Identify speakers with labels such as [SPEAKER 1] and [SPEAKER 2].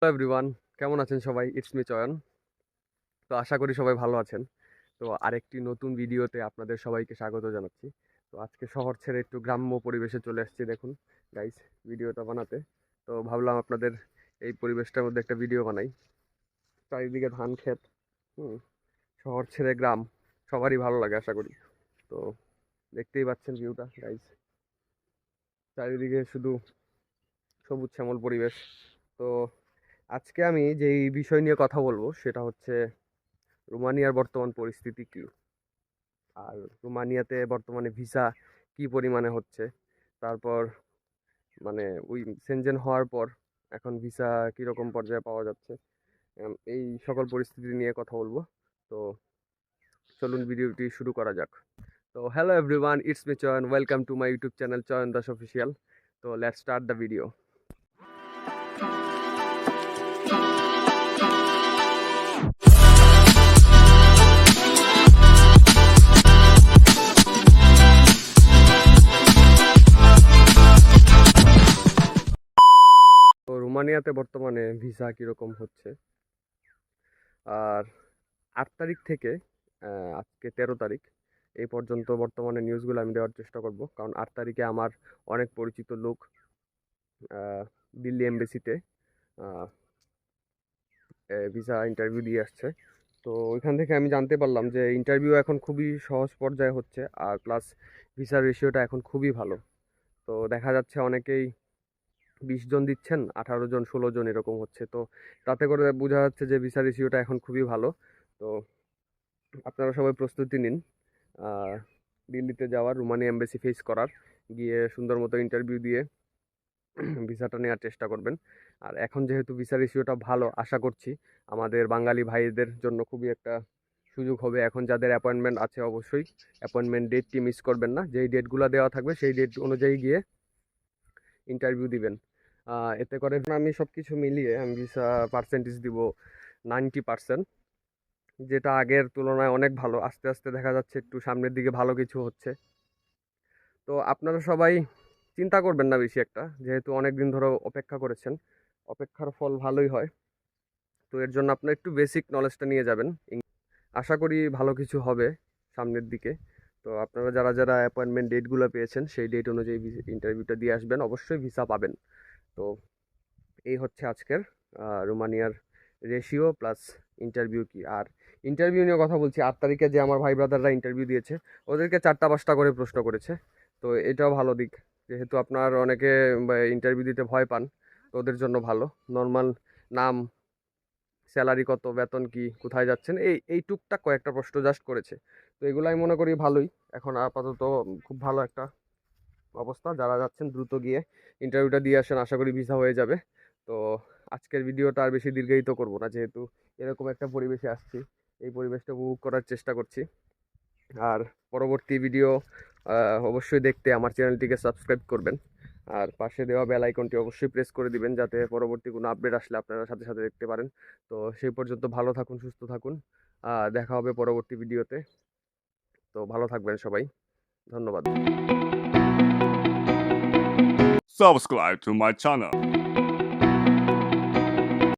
[SPEAKER 1] Hello everyone, কেমন আছেন সবাই? ইটস মি চয়ন। তো আশা করি সবাই ভালো আছেন। তো আরেকটি নতুন ভিডিওতে আপনাদের সবাইকে স্বাগত জানাচ্ছি। তো আজকে শহর ছেড়ে একটু গ্রাম্য পরিবেশে চলে আসছি দেখুন গাইস, ভিডিওটা বানাতে। তো ভাবলাম আপনাদের এই পরিবেশটার মধ্যে একটা ভিডিও বানাই। চারিদিকে ধান ক্ষেত, হুম, শহর ছেড়ে গ্রাম, সবারই ভালো লাগে আশা করি। তো দেখতেই পাচ্ছেন ভিউটা গাইস, চারিদিকে শুধু সবুজ শ্যামল পরিবেশ। তো আজকে আমি যেই বিষয় নিয়ে কথা বলবো সেটা হচ্ছে রোমানিয়ার বর্তমান পরিস্থিতি কি, আর রোমানিয়াতে বর্তমানে ভিসা কি পরিমাণে হচ্ছে, তারপর মানে ওই সেনজেন হওয়ার পর এখন ভিসা কিরকম পর্যায়ে পাওয়া যাচ্ছে, এই সকল পরিস্থিতি নিয়ে কথা বলবো। তো চলুন ভিডিওটি শুরু করা যাক। তো হ্যালো এভরিওয়ান, ইটস মি চয়ন, welcome to my YouTube channel চয়ন দাস অফিসিয়াল। তো লেটস স্টার্ট দ্য ভিডিও। তো রোমানিয়াতে বর্তমানে ভিসা কিরকম হচ্ছে, আর 8 তারিখ থেকে আজকে 13 তারিখ এই পর্যন্ত বর্তমানে নিউজগুলো আমি দেওয়ার চেষ্টা করব, কারণ 8 তারিখে আমার অনেক পরিচিত লোক দিল্লি এমবেসিতে ভিসা ইন্টারভিউ দিয়ে আসছে। তো ওইখান থেকে আমি জানতে পারলাম যে ইন্টারভিউ এখন খুবই সহজ পর্যায়ে হচ্ছে, আর প্লাস ভিসার রেশিওটা এখন খুবই ভালো। তো দেখা যাচ্ছে অনেকেই 20 জন দিচ্ছেন, 18 জন 16 জন এরকম হচ্ছে। তো তাতে করে বোঝা যাচ্ছে যে ভিসা রেশিওটা এখন খুবই ভালো। তো আপনারা সবাই প্রস্তুতি নিন দিল্লিতে যাওয়ার, রোমানিয়া এম্বাসি ফেস করার, গিয়ে সুন্দর মতো ইন্টারভিউ দিয়ে ভিসাটা নেওয়ার চেষ্টা করবেন। আর এখন যেহেতু ভিসা রেশিওটা ভালো, আশা করছি আমাদের বাঙালি ভাইদের জন্য খুবই একটা সুযোগ হবে। এখন যাদের অ্যাপয়েন্টমেন্ট আছে অবশ্যই অ্যাপয়েন্টমেন্ট ডেটটি মিস করবেন না, যেই ডেটগুলো দেওয়া থাকবে সেই ডেট অনুযায়ী গিয়ে ইন্টারভিউ দিবেন। এতে করে আমি সব কিছু মিলিয়ে আমি ভিসা পার্সেন্টেজ দিব 90%, যেটা আগের তুলনায় অনেক ভালো। আস্তে আস্তে দেখা যাচ্ছে একটু সামনের দিকে ভালো কিছু হচ্ছে। তো আপনারা সবাই চিন্তা করবেন না বেশি একটা, যেহেতু অনেক দিন ধরে অপেক্ষা করেছেন, অপেক্ষার ফল ভালোই হয়। তো এর জন্য আপনার একটু বেসিক নলেজটা নিয়ে যাবেন, আশা করি ভালো কিছু হবে সামনের দিকে। তো আপনারা যারা যারা অ্যাপয়েন্টমেন্ট ডেটগুলো পেয়েছেন সেই ডেট অনুযায়ী ইন্টারভিউটা দিয়ে আসবেন, অবশ্যই ভিসা পাবেন। তো এই হচ্ছে আজকের রোমানিয়ার রেশিও প্লাস ইন্টারভিউ কি। আর ইন্টারভিউ নিয়ে কথা বলছি, 8 তারিখে যে আমার ভাই ব্রাদাররা ইন্টারভিউ দিয়েছে ওদেরকে 4টা 5টা করে প্রশ্ন করেছে। তো এটাও ভালো দিক, যেহেতু আপনার অনেকে ইন্টারভিউ দিতে ভয় পান, তো ওদের জন্য ভালো। নর্মাল নাম, স্যালারি কত, বেতন কি, কোথায় যাচ্ছেন, এই এই টুকটাক কয়েকটা প্রশ্ন জাস্ট করেছে। তো এগুলো আমি মনে করি ভালোই। এখন আপাতত খুব ভালো একটা অবস্থা, যারা যাচ্ছেন দ্রুত গিয়ে ইন্টারভিউটা দিয়ে আসেন, আশা করি ভিসা হয়ে যাবে। তো আজকের ভিডিওটা আর বেশি দীর্ঘায়িত করব না, যেহেতু এরকম একটা পরিবেশে আসছি, এই পরিবেশটা উপভোগ করার চেষ্টা করছি। আর পরবর্তী ভিডিও অবশ্যই দেখতে আমার চ্যানেলটিকে সাবস্ক্রাইব করবেন, আর পাশে দেওয়া বেল আইকনটি অবশ্যই প্রেস করে দিবেন, যাতে পরবর্তী কোনো আপডেট আসলে আপনারা সাথে সাথে দেখতে পারেন। তো সেই পর্যন্ত ভালো থাকুন, সুস্থ থাকুন, দেখা হবে পরবর্তী ভিডিওতে। তো ভালো থাকবেন সবাই, ধন্যবাদ।
[SPEAKER 2] Subscribe to my channel.